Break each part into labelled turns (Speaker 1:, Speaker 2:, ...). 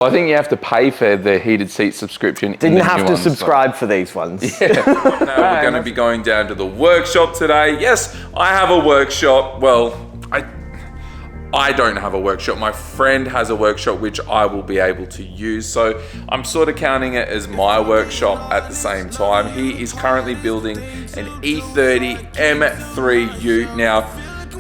Speaker 1: I think you have to pay for the heated seat subscription.
Speaker 2: Didn't have to subscribe for these ones.
Speaker 1: Yeah.
Speaker 3: Now we're going to be going down to the workshop today. Yes, I have a workshop. Well, I don't have a workshop. My friend has a workshop which I will be able to use. So I'm sort of counting it as my workshop at the same time. He is currently building an E30 M3 Ute. Now,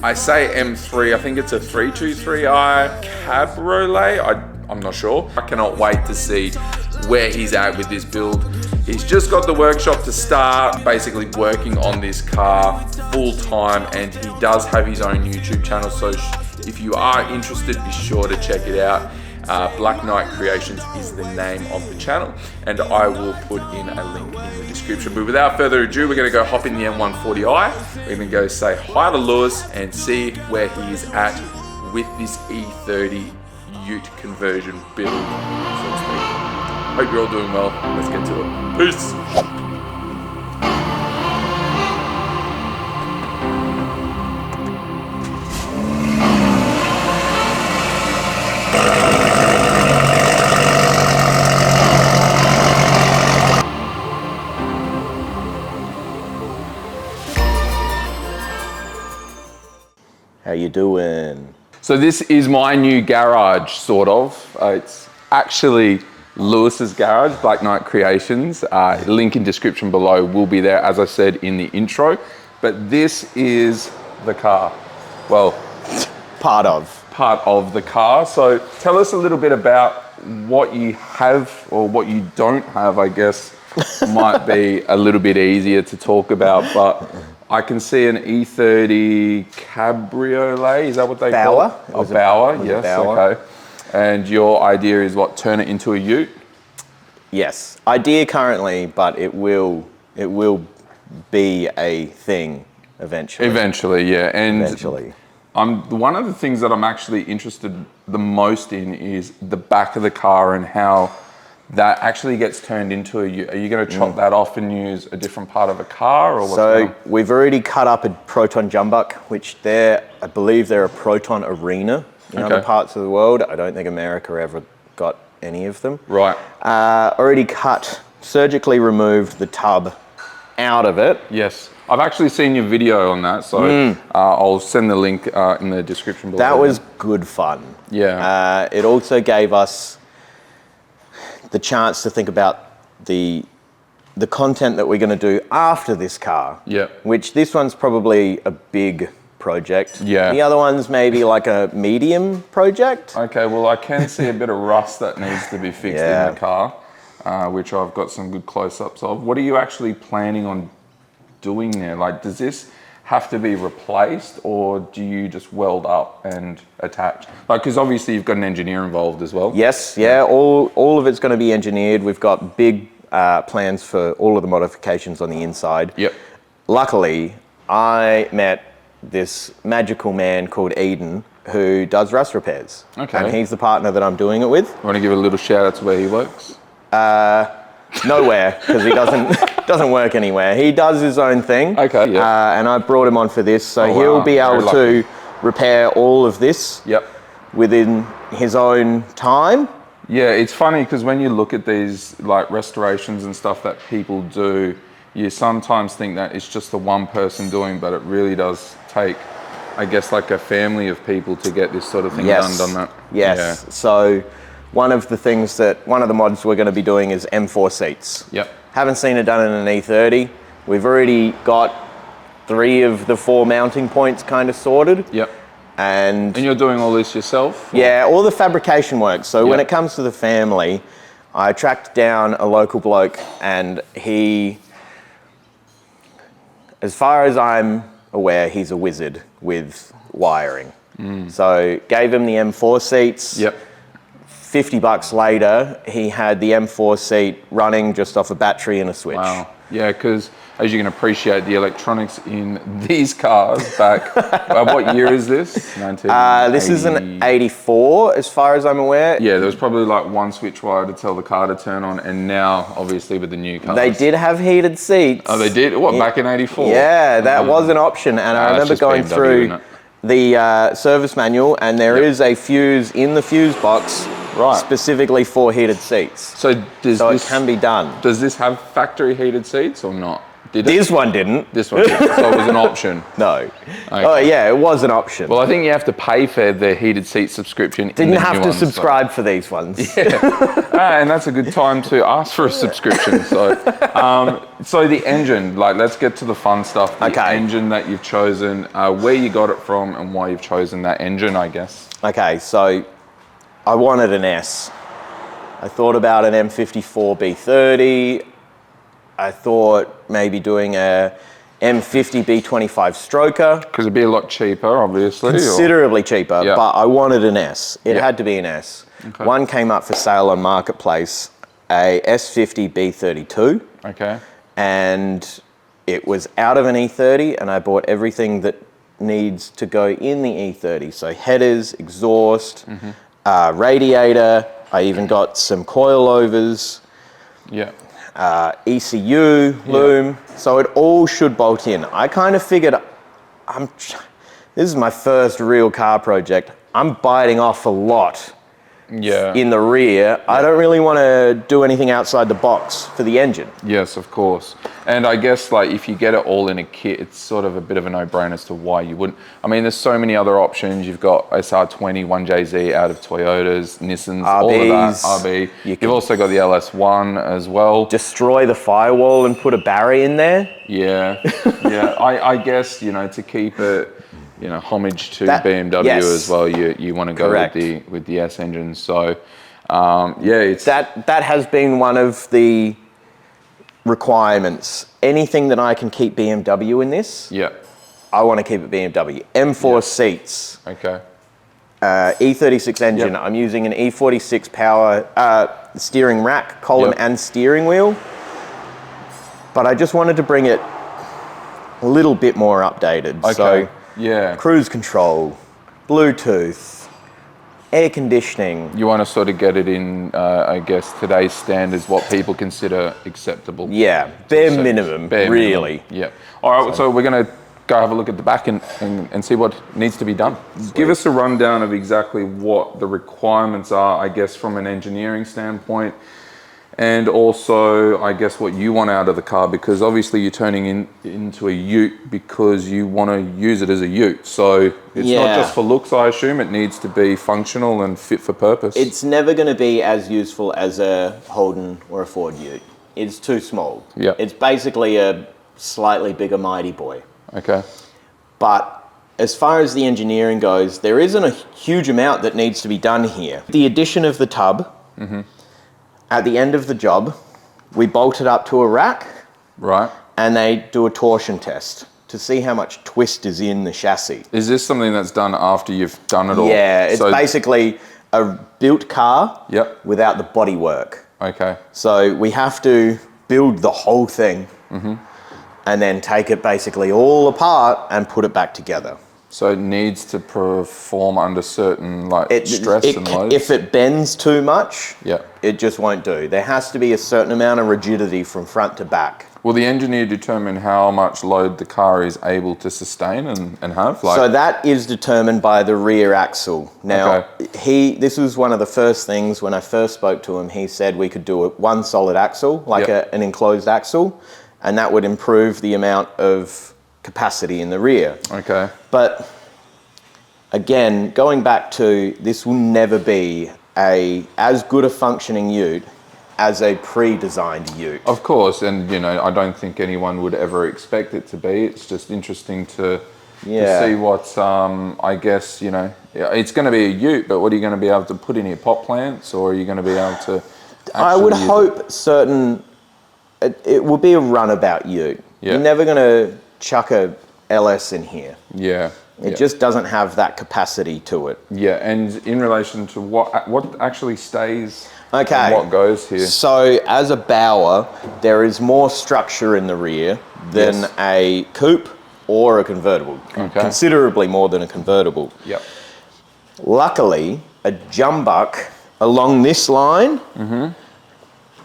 Speaker 3: I say M3, I think it's a 323i Cabriolet. I'm not sure. I cannot wait to see where he's at with this build. He's just got the workshop to start basically working on this car full time, and he does have his own YouTube channel. So if you are interested, be sure to check it out. Blacknight Creations is the name of the channel, and I will put in a link in the description. But without further ado, we're gonna go hop in the M140i. We're gonna go say hi to Lewis and see where he is at with this E30 Ute conversion build, so to speak. Hope you're all doing well. Let's get to it. Peace.
Speaker 2: How you doing?
Speaker 1: So this is my new garage, sort of. It's actually Lewis's garage, Blacknight Creations. Link in description below will be there, as I said in the intro. But this is the car. Well,
Speaker 2: Part of
Speaker 1: the car. So tell us a little bit about what you have or what you don't have, I guess. Might be a little bit easier to talk about, but I can see an E30 Cabriolet. Is that what they call it? A Bauer, yes, okay. And your idea is what, turn it into a Ute?
Speaker 2: Yes, idea currently, but it will be a thing eventually.
Speaker 1: Eventually, yeah. And
Speaker 2: eventually.
Speaker 1: One of the things that I'm actually interested the most in is the back of the car and how that actually gets turned into a Ute. Are you going to chop that off and use a different part of a car, or what's going on?
Speaker 2: We've already cut up a Proton Jumbuck, which I believe they're a Proton Arena in other parts of the world. I don't think America ever got any of them.
Speaker 1: Right.
Speaker 2: Already cut, surgically removed the tub out of it.
Speaker 1: Yes. I've actually seen your video on that, so I'll send the link in the description below.
Speaker 2: That was good fun.
Speaker 1: Yeah.
Speaker 2: It also gave us the chance to think about the content that we're going to do after this car.
Speaker 1: Yeah.
Speaker 2: Which this one's probably a big project.
Speaker 1: Yeah.
Speaker 2: The other one's maybe like a medium project.
Speaker 1: Okay, well, I can see a bit of rust that needs to be fixed in the car, which I've got some good close-ups of. What are you actually planning on doing there? Like, does this have to be replaced, or do you just weld up and attach? Like, because obviously you've got an engineer involved as well.
Speaker 2: Yes, yeah, all of it's going to be engineered. We've got big plans for all of the modifications on the inside.
Speaker 1: Yep.
Speaker 2: Luckily, I met this magical man called Eden who does rust repairs.
Speaker 1: Okay.
Speaker 2: And he's the partner that I'm doing it with.
Speaker 1: You want to give a little shout out to where he works?
Speaker 2: Nowhere, because he doesn't work anywhere. He does his own thing.
Speaker 1: Okay, yeah.
Speaker 2: And I brought him on for this, so
Speaker 1: Wow.
Speaker 2: he'll be able
Speaker 1: Very
Speaker 2: to repair all of this within his own time.
Speaker 1: Yeah, it's funny because when you look at these like restorations and stuff that people do, you sometimes think that it's just the one person doing, but it really does take, I guess, like a family of people to get this sort of thing done that.
Speaker 2: Yes.
Speaker 1: Yeah.
Speaker 2: So one of the mods we're going to be doing is M4 seats.
Speaker 1: Yep.
Speaker 2: Haven't seen it done in an E30. We've already got 3 of the 4 mounting points kind of sorted.
Speaker 1: Yep.
Speaker 2: And
Speaker 1: you're doing all this yourself?
Speaker 2: Yeah, all the fabrication work. So when it comes to the family, I tracked down a local bloke, and he, as far as I'm aware, he's a wizard with wiring. So gave him the M4 seats.
Speaker 1: Yep.
Speaker 2: $50 later, he had the M4 seat running just off a battery and a switch.
Speaker 1: Wow. Yeah, because as you can appreciate, the electronics in these cars back, what year is this?
Speaker 2: This is an 84, as far as I'm aware.
Speaker 1: Yeah, there was probably like one switch wire to tell the car to turn on, and now, obviously, with the new cars.
Speaker 2: They did have heated seats.
Speaker 1: Oh, they did? What, back in 84?
Speaker 2: Yeah, that was an option, and I remember going through the service manual, and there is a fuse in the fuse box
Speaker 1: Right.
Speaker 2: specifically for heated seats.
Speaker 1: So
Speaker 2: It can be done.
Speaker 1: Does this have factory heated seats or not? Did it?
Speaker 2: This one didn't.
Speaker 1: This one didn't. So it was an option.
Speaker 2: No.
Speaker 1: Okay.
Speaker 2: Oh yeah, it was an option.
Speaker 1: Well, I think you have to pay for the heated seat subscription.
Speaker 2: Didn't have to subscribe for these ones.
Speaker 1: And that's a good time to ask for a subscription. So the engine, like, let's get to the fun stuff. The engine that you've chosen, where you got it from, and why you've chosen that engine, I guess.
Speaker 2: Okay, so I wanted an S. I thought about an M54 B30. I thought maybe doing a M50 B25 stroker.
Speaker 1: Because it'd be a lot cheaper, obviously.
Speaker 2: Considerably cheaper,
Speaker 1: Yeah.
Speaker 2: but I wanted an S. It had to be an S.
Speaker 1: Okay.
Speaker 2: One came up for sale on Marketplace, a S50 B32.
Speaker 1: Okay.
Speaker 2: And it was out of an E30, and I bought everything that needs to go in the E30. So headers, exhaust, radiator. I even got some coilovers.
Speaker 1: Yeah.
Speaker 2: ECU, loom, so it all should bolt in. I kind of figured, this is my first real car project. I'm biting off a lot in the rear. I don't really want to do anything outside the box for the engine.
Speaker 1: Yes, of course. And I guess, like, if you get it all in a kit, it's sort of a bit of a no-brainer as to why you wouldn't. I mean, there's so many other options. You've got SR20, 1JZ out of Toyotas, Nissans,
Speaker 2: RBs,
Speaker 1: all of that, RB. You've also got the LS1 as well.
Speaker 2: Destroy the firewall and put a Barry in there.
Speaker 1: Yeah, yeah. I guess, you know, to keep it, you know, homage to BMW as well, you want to go with the S engine. So, it's
Speaker 2: that has been one of the requirements. Anything that I can keep BMW in this, I want to keep it BMW. M4 seats.
Speaker 1: Okay.
Speaker 2: E36 engine. I'm using an E46 power steering rack, column and steering wheel. But I just wanted to bring it a little bit more updated.
Speaker 1: Okay.
Speaker 2: So cruise control, Bluetooth, air conditioning.
Speaker 1: You want to sort of get it in, I guess, today's standards, what people consider acceptable.
Speaker 2: Yeah, bare minimum, really.
Speaker 1: Yeah. All right, so we're going to go have a look at the back and see what needs to be done. Sweet. Give us a rundown of exactly what the requirements are, I guess, from an engineering standpoint, and also, I guess, what you want out of the car, because obviously you're turning into a ute because you want to use it as a ute. So it's not just for looks, I assume. It needs to be functional and fit for purpose.
Speaker 2: It's never going to be as useful as a Holden or a Ford ute. It's too small.
Speaker 1: Yeah.
Speaker 2: It's basically a slightly bigger Mighty Boy.
Speaker 1: Okay.
Speaker 2: But as far as the engineering goes, there isn't a huge amount that needs to be done here. The addition of the tub, at the end of the job, we bolt it up to a rack.
Speaker 1: Right.
Speaker 2: And they do a torsion test to see how much twist is in the chassis.
Speaker 1: Is this something that's done after you've done it all?
Speaker 2: Yeah, it's basically a built car without the bodywork.
Speaker 1: Okay.
Speaker 2: So we have to build the whole thing and then take it basically all apart and put it back together.
Speaker 1: So it needs to perform under certain stress and load?
Speaker 2: If it bends too much, it just won't do. There has to be a certain amount of rigidity from front to back.
Speaker 1: Will the engineer determine how much load the car is able to sustain and have?
Speaker 2: So that is determined by the rear axle. Now, this was one of the first things when I first spoke to him. He said we could do one solid axle, like an enclosed axle, and that would improve the amount of capacity in the rear.
Speaker 1: Okay.
Speaker 2: But again, going back to, this will never be as good a functioning ute as a pre-designed ute.
Speaker 1: Of course, and I don't think anyone would ever expect it to be. It's just interesting to see what's, I guess, it's going to be a ute, but what are you going to be able to put in your pot plants, or are you going to be able to
Speaker 2: I would hope it will be a runabout ute. You're never going to chuck a LS in here.
Speaker 1: Yeah.
Speaker 2: It just doesn't have that capacity to it.
Speaker 1: Yeah, and in relation to what actually stays and what goes here?
Speaker 2: So as a bower, there is more structure in the rear than a coupe or a convertible. Considerably more than a convertible.
Speaker 1: Yep.
Speaker 2: Luckily, a jumbuck along this line,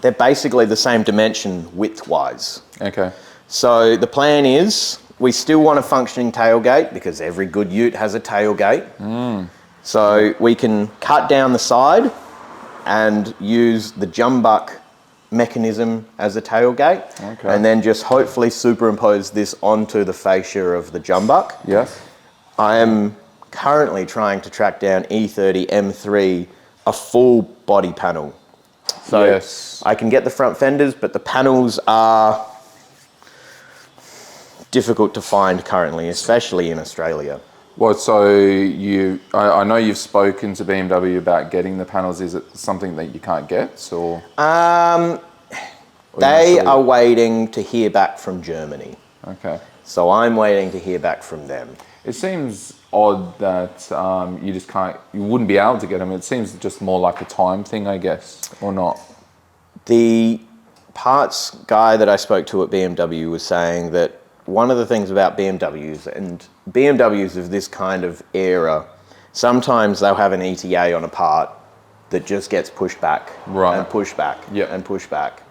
Speaker 2: they're basically the same dimension width-wise.
Speaker 1: Okay.
Speaker 2: So the plan is, we still want a functioning tailgate because every good ute has a tailgate. So we can cut down the side and use the jumbuck mechanism as a tailgate, and then just hopefully superimpose this onto the fascia of the jumbuck.
Speaker 1: Yes.
Speaker 2: I am currently trying to track down E30 M3, a full body panel. So
Speaker 1: Yes.
Speaker 2: I can get the front fenders, but the panels are difficult to find currently, especially in Australia.
Speaker 1: Well, so I know you've spoken to BMW about getting the panels. Is it something that you can't get, or?
Speaker 2: They are waiting to hear back from Germany.
Speaker 1: Okay.
Speaker 2: So I'm waiting to hear back from them.
Speaker 1: It seems odd that you wouldn't be able to get them. It seems just more like a time thing, I guess, or not.
Speaker 2: The parts guy that I spoke to at BMW was saying that one of the things about BMWs, and BMWs of this kind of era, sometimes they'll have an ETA on a part that just gets pushed back and pushed back and pushed back.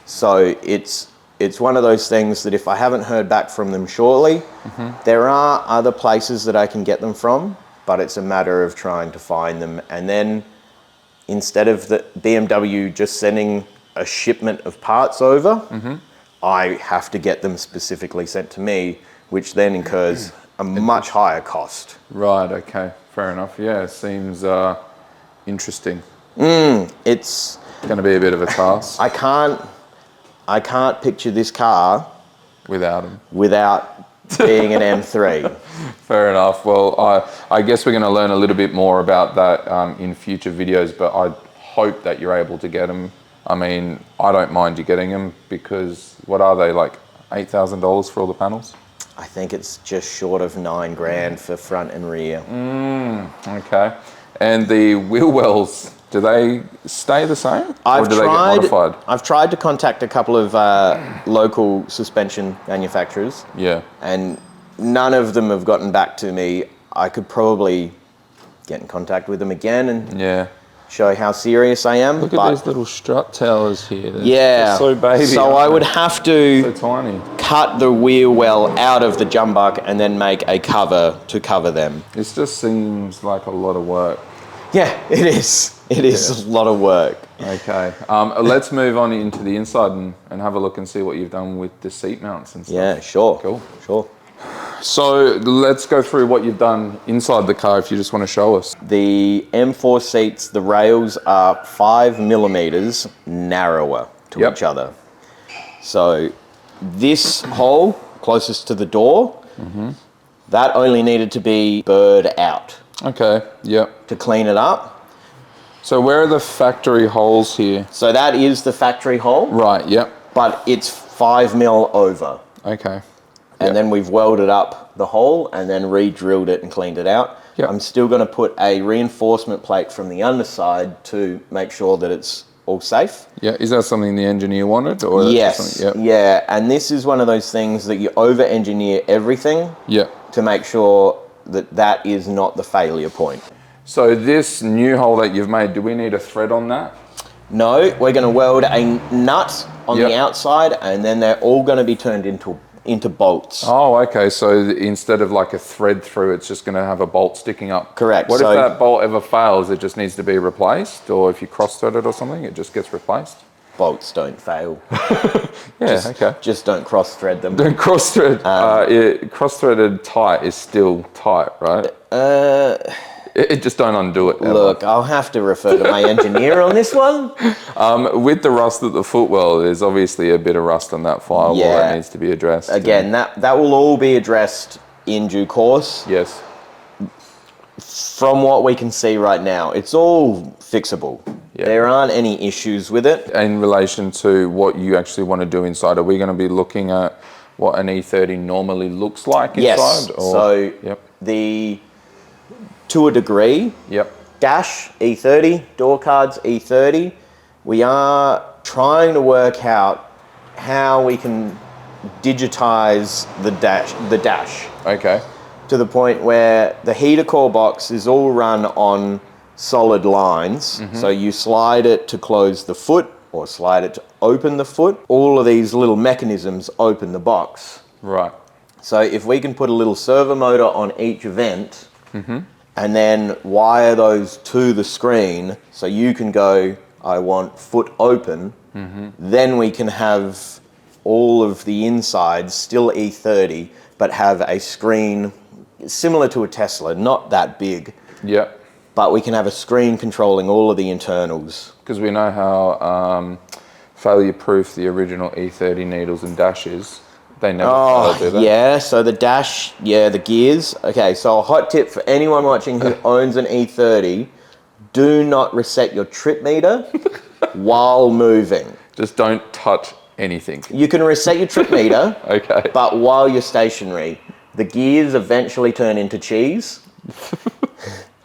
Speaker 2: So it's one of those things that if I haven't heard back from them shortly, there are other places that I can get them from, but it's a matter of trying to find them. And then instead of the BMW just sending a shipment of parts over, I have to get them specifically sent to me, which then incurs a much higher cost.
Speaker 1: Right, okay, fair enough. Yeah, it seems interesting.
Speaker 2: It's
Speaker 1: going to be a bit of a task.
Speaker 2: I can't picture this car
Speaker 1: without them.
Speaker 2: Without being an M3.
Speaker 1: Fair enough. Well, I guess we're going to learn a little bit more about that in future videos, but I hope that you're able to get them. I mean, I don't mind you getting them because what are they, like $8,000 for all the panels?
Speaker 2: I think it's just short of $9,000 for front and rear.
Speaker 1: Okay. And the wheel wells, do they stay the same? Or do they get modified?
Speaker 2: I've tried to contact a couple of local suspension manufacturers.
Speaker 1: Yeah. And
Speaker 2: none of them have gotten back to me. I could probably get in contact with them again and show how serious I am.
Speaker 1: Look at these little strut towers here.
Speaker 2: They're
Speaker 1: so baby.
Speaker 2: So I would have to
Speaker 1: so tiny.
Speaker 2: Cut the wheel well out of the jumbuck and then make a cover to cover them.
Speaker 1: This just seems like a lot of work.
Speaker 2: Yeah, it is. It is a lot of work.
Speaker 1: Okay. Let's move on into the inside and have a look and see what you've done with the seat mounts and stuff.
Speaker 2: Yeah, sure.
Speaker 1: Cool.
Speaker 2: Sure.
Speaker 1: So let's go through what you've done inside the car if you just want to show us.
Speaker 2: The M4 seats, the rails are 5 millimeters narrower to each other. So this hole closest to the door, that only needed to be burred out.
Speaker 1: Okay, yep.
Speaker 2: To clean it up.
Speaker 1: So where are the factory holes here?
Speaker 2: So that is the factory hole.
Speaker 1: Right, yep.
Speaker 2: But it's 5 mil over.
Speaker 1: Okay.
Speaker 2: And then we've welded up the hole and then re-drilled it and cleaned it out.
Speaker 1: Yep.
Speaker 2: I'm still going to put a reinforcement plate from the underside to make sure that it's all safe.
Speaker 1: Yeah, is that something the engineer wanted? Or
Speaker 2: yes, yeah. And this is one of those things that you over-engineer everything to make sure that that is not the failure point.
Speaker 1: So this new hole that you've made, do we need a thread on that?
Speaker 2: No, we're going to weld a nut on the outside and then they're all going to be turned into bolts.
Speaker 1: Oh, okay. So instead of like a thread through, it's just going to have a bolt sticking up.
Speaker 2: Correct.
Speaker 1: What if that bolt ever fails? It just needs to be replaced, or if you cross-thread it or something, it just gets replaced?
Speaker 2: Bolts don't fail. Just don't cross-thread them.
Speaker 1: Don't cross-thread. Cross-threaded tight is still tight, right? It just don't undo it.
Speaker 2: Look, I'll have to refer to my engineer on this one.
Speaker 1: With the rust at the footwell, there's obviously a bit of rust on that firewall that needs to be addressed.
Speaker 2: Again, that will all be addressed in due course.
Speaker 1: Yes.
Speaker 2: From what we can see right now, it's all fixable. Yeah. There aren't any issues with it.
Speaker 1: In relation to what you actually want to do inside, are we going to be looking at what an E30 normally looks like inside?
Speaker 2: Yes.
Speaker 1: Or?
Speaker 2: So to a degree, dash E30, door cards E30, we are trying to work out how we can digitize the dash.
Speaker 1: Okay.
Speaker 2: To the point where the heater core box is all run on solid lines. So you slide it to close the foot or slide it to open the foot. All of these little mechanisms open the box.
Speaker 1: Right.
Speaker 2: So if we can put a little servo motor on each vent and then wire those to the screen so you can go, I want foot open. Then we can have all of the insides still E30, but have a screen similar to a Tesla, not that big.
Speaker 1: Yeah.
Speaker 2: But we can have a screen controlling all of the internals.
Speaker 1: Because we know how failure-proof the original E30 needles and dash is. They never fail, do they?
Speaker 2: Yeah, so the dash, the gears. Okay, so a hot tip for anyone watching who owns an E30, do not reset your trip meter while moving.
Speaker 1: Just don't touch anything.
Speaker 2: You can reset your trip meter,
Speaker 1: Okay.
Speaker 2: but while you're stationary, the gears eventually turn into cheese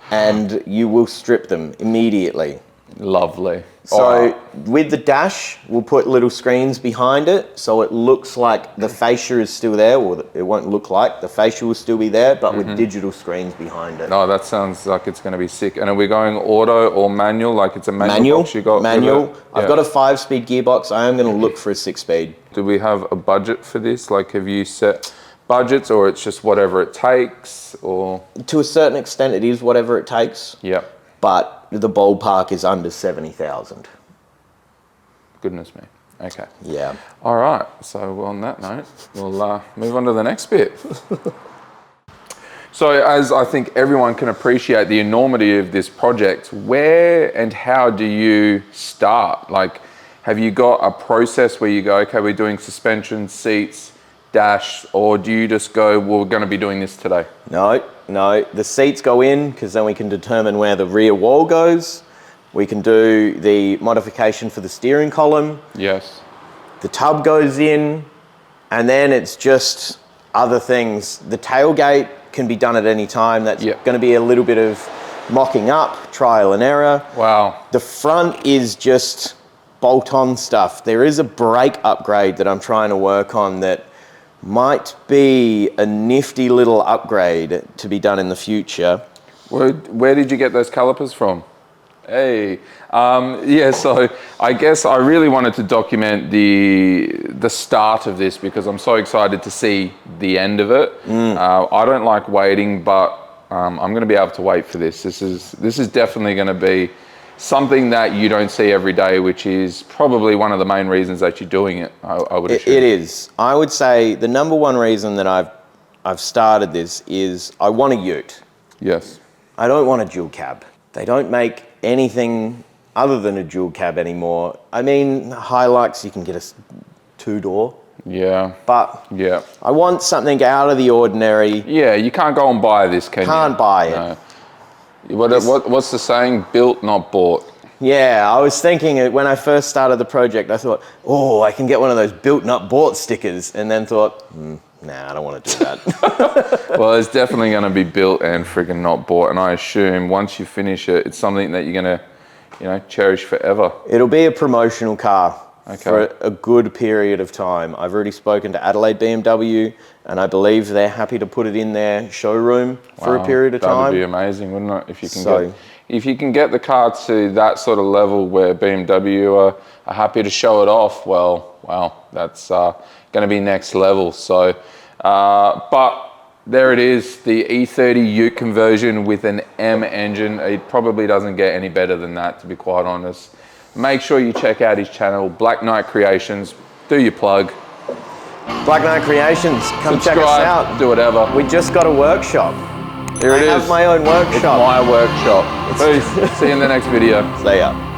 Speaker 2: and you will strip them immediately.
Speaker 1: Lovely.
Speaker 2: So with the dash, we'll put little screens behind it so it looks like the fascia is still there, or it won't look like, the fascia will still be there, but with digital screens behind it.
Speaker 1: No, that sounds like it's going to be sick. And are we going auto or manual? Like it's a manual box you got?
Speaker 2: Manual.
Speaker 1: Yeah.
Speaker 2: I've got a 5-speed gearbox. I am going to look for a 6-speed.
Speaker 1: Do we have a budget for this? Like have you set budgets, or it's just whatever it takes, or?
Speaker 2: To a certain extent, it is whatever it takes.
Speaker 1: Yeah.
Speaker 2: But the ballpark is under 70,000.
Speaker 1: Goodness me. Okay.
Speaker 2: Yeah.
Speaker 1: All right. So on that note, we'll move on to the next bit. So as I think everyone can appreciate the enormity of this project, where and how do you start? Like, have you got a process where you go, okay, we're doing suspension, seats, dash, or do you just go, well, we're going to be doing this today?
Speaker 2: No. The seats go in because then we can determine where the rear wall goes. We can do the modification for the steering column.
Speaker 1: Yes.
Speaker 2: The tub goes in, and then it's just other things. The tailgate can be done at any time. That's going to be a little bit of mocking up, trial and error.
Speaker 1: Wow.
Speaker 2: The front is just bolt-on stuff. There is a brake upgrade that I'm trying to work on that might be a nifty little upgrade to be done in the future.
Speaker 1: Where did you get those calipers from? Hey, so I guess I really wanted to document the start of this because I'm so excited to see the end of it. I don't like waiting, but I'm going to be able to wait for this. This is definitely going to be something that you don't see every day, which is probably one of the main reasons that you're doing it. I would assume.
Speaker 2: It is. I would say the number one reason that I've started this is I want a ute.
Speaker 1: Yes.
Speaker 2: I don't want a dual cab. They don't make anything other than a dual cab anymore. I mean, Hilux, you can get a 2-door.
Speaker 1: Yeah.
Speaker 2: But
Speaker 1: yeah,
Speaker 2: I want something out of the ordinary.
Speaker 1: Yeah, you can't go and buy this, can you?
Speaker 2: Can't buy it.
Speaker 1: No. What's the saying? Built, not bought.
Speaker 2: Yeah, I was thinking it when I first started the project. I thought, I can get one of those built, not bought stickers, and then thought, nah, I don't want to do that.
Speaker 1: Well, it's definitely going to be built and friggin' not bought, and I assume once you finish it, it's something that you're going to, cherish forever.
Speaker 2: It'll be a promotional car.
Speaker 1: Okay.
Speaker 2: For a good period of time. I've already spoken to Adelaide BMW, and I believe they're happy to put it in their showroom for a period of time.
Speaker 1: That'd be amazing, wouldn't it? If you can get the car to that sort of level where BMW are happy to show it off, well, wow, that's going to be next level. So, but there it is, the E30 Ute conversion with an M engine. It probably doesn't get any better than that, to be quite honest. Make sure you check out his channel, Blacknight Creations. Do your plug.
Speaker 2: Blacknight Creations, come check us out.
Speaker 1: Do whatever.
Speaker 2: We just got a workshop.
Speaker 1: Here it is.
Speaker 2: I have my own workshop.
Speaker 1: It's my workshop. Peace. See you in the next video.
Speaker 2: See ya.